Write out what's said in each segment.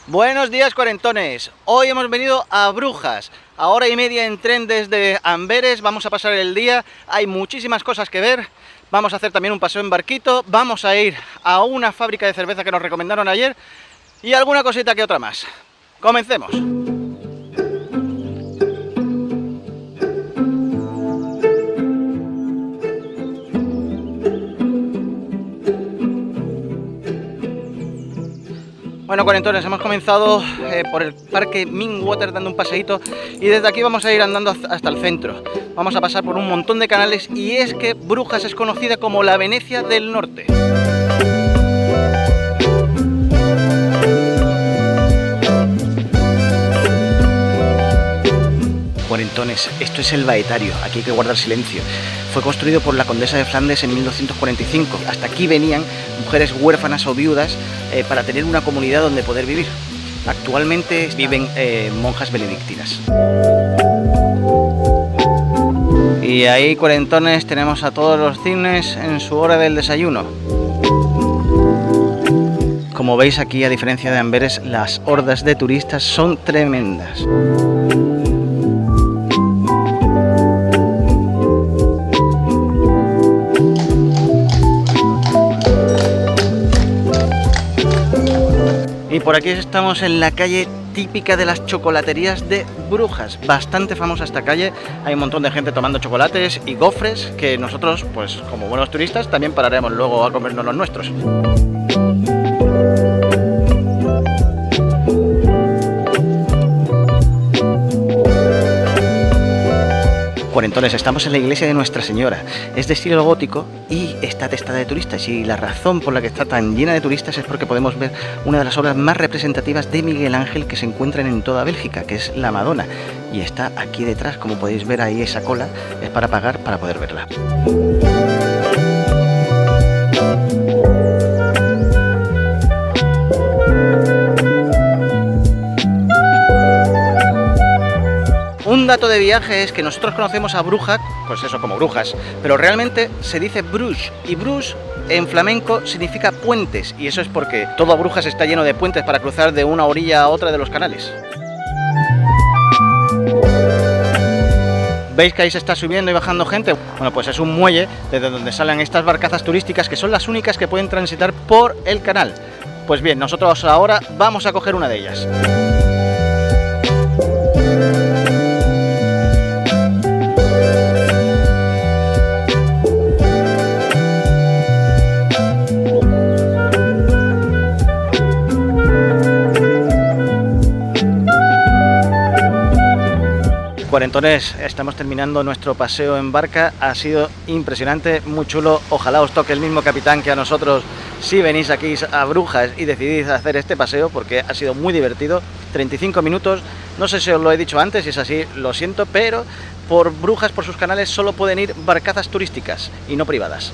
Buenos días, cuarentones. Hoy hemos venido a Brujas, a hora y media en tren desde Amberes. Vamos a pasar el día, hay muchísimas cosas que ver. Vamos a hacer también un paseo en barquito. Vamos a ir a una fábrica de cerveza que nos recomendaron ayer y alguna cosita que otra más. Comencemos. Bueno, cuarentones, hemos comenzado por el parque Mingwater dando un paseíto y desde aquí vamos a ir andando hasta el centro. Vamos a pasar por un montón de canales y es que Brujas es conocida como la Venecia del Norte. Cuarentones, esto es el Baetario, aquí hay que guardar silencio. Fue construido por la condesa de Flandes en 1245. Hasta aquí venían mujeres huérfanas o viudas para tener una comunidad donde poder vivir. Actualmente viven monjas benedictinas. Y ahí, cuarentones, tenemos a todos los cisnes en su hora del desayuno. Como veis aquí, a diferencia de Amberes, las hordas de turistas son tremendas. Y por aquí estamos en la calle típica de las chocolaterías de Brujas, bastante famosa esta calle. Hay un montón de gente tomando chocolates y gofres que nosotros, pues como buenos turistas, también pararemos luego a comernos los nuestros. Cuarentones, estamos en la iglesia de Nuestra Señora. Es de estilo gótico y está atestada de turistas, y la razón por la que está tan llena de turistas es porque podemos ver una de las obras más representativas de Miguel Ángel que se encuentran en toda Bélgica, que es la Madonna, y está aquí detrás. Como podéis ver ahí, esa cola es para pagar para poder verla. Un dato de viaje es que nosotros conocemos a Bruja, pues eso, como Brujas, pero realmente se dice Bruges, y Bruges en flamenco significa puentes, y eso es porque todo Brujas está lleno de puentes para cruzar de una orilla a otra de los canales. ¿Veis que ahí se está subiendo y bajando gente? Bueno, pues es un muelle desde donde salen estas barcazas turísticas que son las únicas que pueden transitar por el canal. Pues bien, nosotros ahora vamos a coger una de ellas. Cuarentones, estamos terminando nuestro paseo en barca. Ha sido impresionante, muy chulo. Ojalá os toque el mismo capitán que a nosotros si venís aquí a Brujas y decidís hacer este paseo, porque ha sido muy divertido. 35 minutos, no sé si os lo he dicho antes, si es así lo siento, pero por Brujas, por sus canales, solo pueden ir barcazas turísticas y no privadas.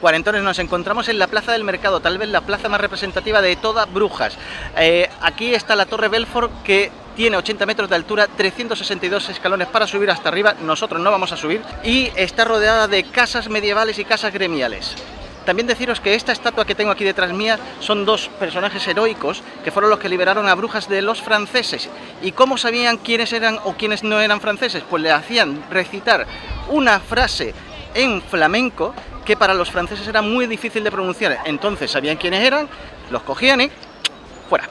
Cuarentones, nos encontramos en la Plaza del Mercado, tal vez la plaza más representativa de toda Brujas. Aquí está la Torre Belfort, que tiene 80 metros de altura, 362 escalones para subir hasta arriba. Nosotros no vamos a subir, y está rodeada de casas medievales y casas gremiales. También deciros que esta estatua que tengo aquí detrás mía son dos personajes heroicos que fueron los que liberaron a Brujas de los franceses. ¿Y cómo sabían quiénes eran o quiénes no eran franceses? Pues le hacían recitar una frase en flamenco que para los franceses era muy difícil de pronunciar. Entonces sabían quiénes eran, los cogían y fuera.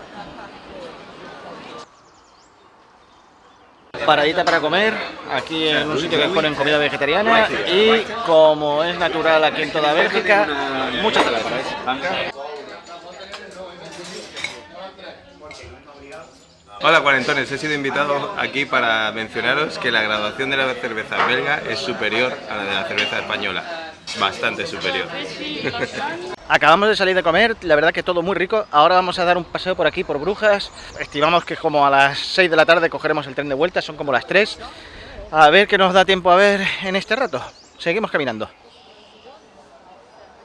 Paradita para comer, aquí en un sitio que ponen comida vegetariana, y como es natural aquí en toda Bélgica, muchas cervezas. Hola, cuarentones, he sido invitado aquí para mencionaros que la graduación de la cerveza belga es superior a la de la cerveza española, bastante superior. Acabamos de salir de comer, la verdad que todo muy rico. Ahora vamos a dar un paseo por aquí, por Brujas. Estimamos que como a las 6 de la tarde cogeremos el tren de vuelta, son como las 3. A ver qué nos da tiempo a ver en este rato. Seguimos caminando.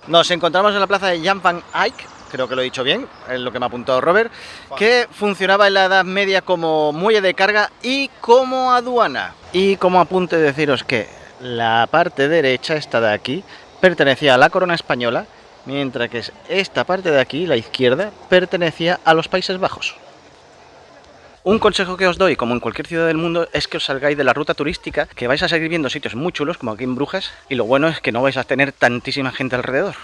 Nos encontramos en la plaza de Jan van Eyck, creo que lo he dicho bien, es lo que me ha apuntado Robert, que funcionaba en la Edad Media como muelle de carga y como aduana. Y como apunte, deciros que la parte derecha, esta de aquí, pertenecía a la corona española, mientras que esta parte de aquí, la izquierda, pertenecía a los Países Bajos. Un consejo que os doy, como en cualquier ciudad del mundo, es que os salgáis de la ruta turística, que vais a seguir viendo sitios muy chulos, como aquí en Brujas, y lo bueno es que no vais a tener tantísima gente alrededor.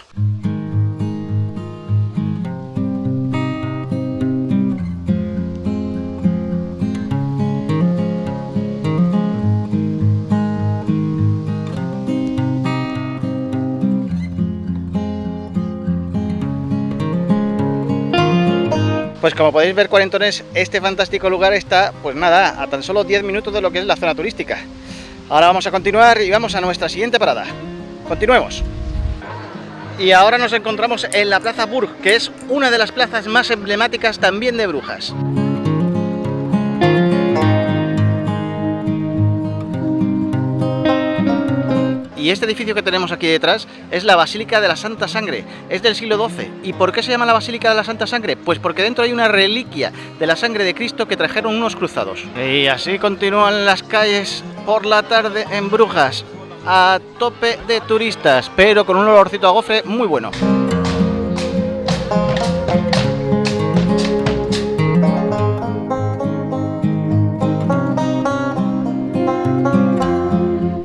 Pues como podéis ver, cuarentones, este fantástico lugar está, pues nada, a tan solo 10 minutos de lo que es la zona turística. Ahora vamos a continuar y vamos a nuestra siguiente parada. Continuemos. Y ahora nos encontramos en la Plaza Burg, que es una de las plazas más emblemáticas también de Brujas. Y este edificio que tenemos aquí detrás es la Basílica de la Santa Sangre, es del siglo XII. ¿Y por qué se llama la Basílica de la Santa Sangre? Pues porque dentro hay una reliquia de la sangre de Cristo que trajeron unos cruzados. Y así continúan las calles por la tarde en Brujas, a tope de turistas, pero con un olorcito a gofre muy bueno.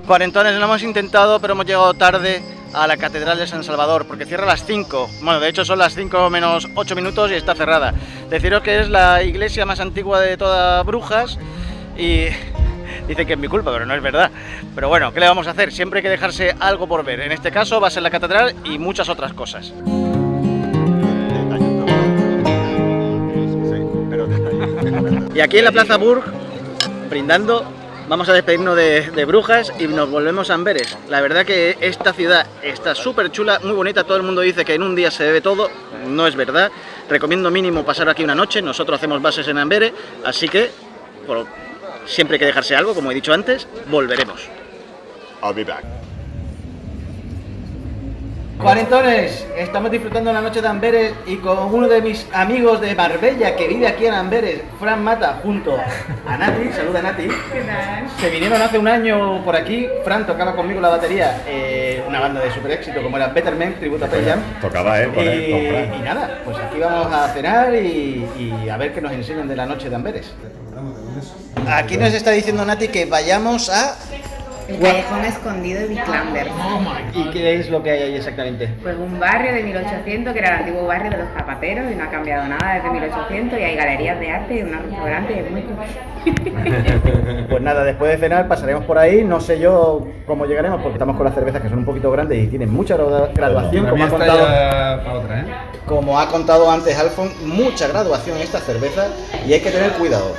Cuarentones, lo hemos intentado, pero hemos llegado tarde a la Catedral de San Salvador, porque cierra a las 5. Bueno, de hecho son las 5 menos 8 minutos y está cerrada. Deciros que es la iglesia más antigua de todas Brujas y dicen que es mi culpa, pero no es verdad. Pero bueno, ¿qué le vamos a hacer? Siempre hay que dejarse algo por ver. En este caso va a ser la catedral y muchas otras cosas. Y aquí en la Plaza Burg, brindando, vamos a despedirnos de Brujas y nos volvemos a Amberes. La verdad que esta ciudad está súper chula, muy bonita. Todo el mundo dice que en un día se ve todo, no es verdad. Recomiendo mínimo pasar aquí una noche. Nosotros hacemos bases en Amberes, así que siempre hay que dejarse algo, como he dicho antes. Volveremos. I'll be back. Cuarentones, estamos disfrutando la noche de Amberes y con uno de mis amigos de Marbella que vive aquí en Amberes, Fran Mata, junto a Nati. Saluda, Nati. ¿Qué tal? Se vinieron hace un año por aquí. Fran tocaba conmigo la batería, una banda de super éxito como era Betterment, tributo a Pearl Jam. Tocaba, con Fran. Y nada, pues aquí vamos a cenar y a ver qué nos enseñan de la noche de Amberes. Aquí nos está diciendo Nati que vayamos a... El callejón escondido de Viclander. ¿Y qué es lo que hay ahí exactamente? Pues un barrio de 1800 que era el antiguo barrio de los zapateros y no ha cambiado nada desde 1800 y hay galerías de arte y unos restaurantes y es muy chulo. Pues nada, después de cenar pasaremos por ahí, no sé yo cómo llegaremos porque estamos con las cervezas que son un poquito grandes y tienen mucha graduación, como ha contado antes Alfon, mucha graduación en esta cerveza y hay que tener cuidado.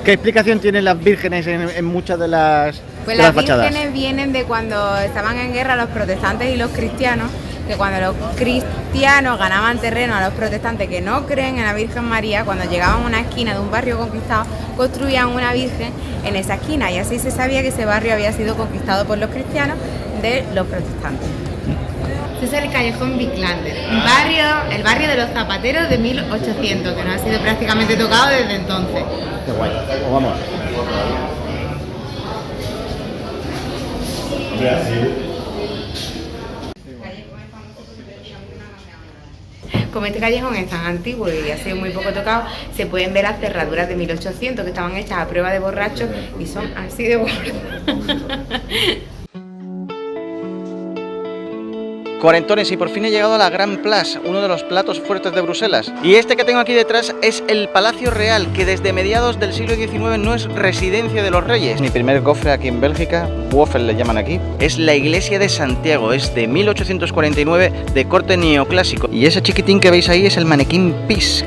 ¿Qué explicación tienen las vírgenes en muchas de las Pues de las fachadas? vírgenes vienen de cuando estaban en guerra los protestantes y los cristianos, que cuando los cristianos ganaban terreno a los protestantes que no creen en la Virgen María, cuando llegaban a una esquina de un barrio conquistado, construían una virgen en esa esquina y así se sabía que ese barrio había sido conquistado por los cristianos de los protestantes. Este es el callejón Viclander, el barrio de los zapateros de 1800, que no ha sido prácticamente tocado desde entonces. Qué guay, pues vamos. Como este callejón es tan antiguo y ha sido muy poco tocado, se pueden ver las cerraduras de 1800 que estaban hechas a prueba de borrachos y son así de gordas. Cuarentones, y por fin he llegado a la Grand Place, uno de los platos fuertes de Bruselas. Y este que tengo aquí detrás es el Palacio Real, que desde mediados del siglo XIX no es residencia de los reyes. Mi primer cofre aquí en Bélgica, Wofel le llaman aquí, es la iglesia de Santiago, es de 1849, de corte neoclásico. Y ese chiquitín que veis ahí es el manequín Pis.